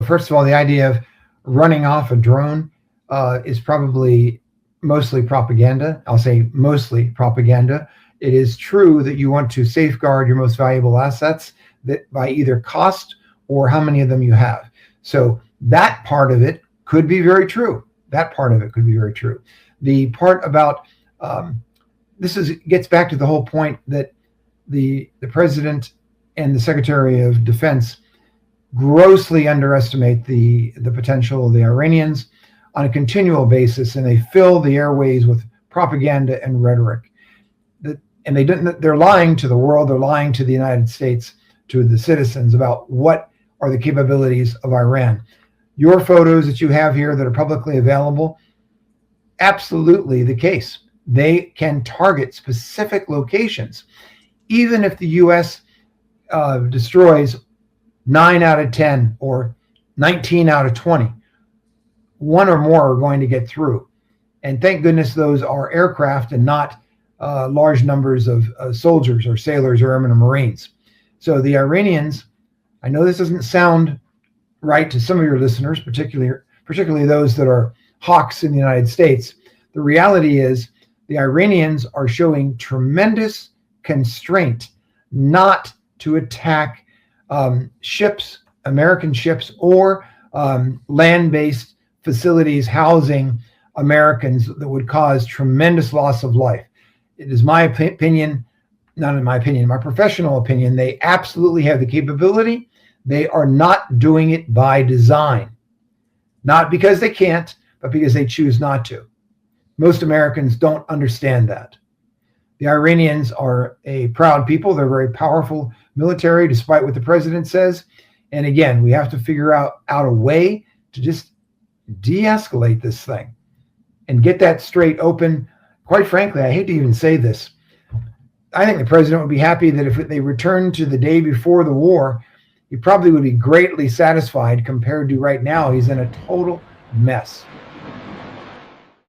first of all, the idea of running off a drone is probably mostly propaganda. I'll say mostly propaganda. It is true that you want to safeguard your most valuable assets that by either cost or how many of them you have. So that part of it could be very true. That part of it could be very true. The part about gets back to the whole point that the president and the Secretary of Defense grossly underestimate the potential of the Iranians on a continual basis, and they fill the airways with propaganda and rhetoric. And they're lying to the world, they're lying to the United States, to the citizens about what are the capabilities of Iran. Your photos that you have here that are publicly available, absolutely the case. They can target specific locations. Even if the U.S. destroys 9 out of 10 or 19 out of 20, one or more are going to get through. And thank goodness those are aircraft and not large numbers of soldiers or sailors or airmen or Marines. So the Iranians, I know this doesn't sound right to some of your listeners, particularly those that are hawks in the United States. The reality is the Iranians are showing tremendous constraint not to attack ships, American ships, or land-based facilities housing Americans that would cause tremendous loss of life. It is my opinion, not in my opinion, my professional opinion, they absolutely have the capability. They are not doing it by design. Not because they can't, but because they choose not to. Most Americans don't understand that. The Iranians are a proud people. They're a very powerful military, despite what the president says. And again, we have to figure out a way to just de-escalate this thing and get that straight open. Quite frankly, I hate to even say this. I think the president would be happy that if they returned to the day before the war, he probably would be greatly satisfied compared to right now. He's in a total mess.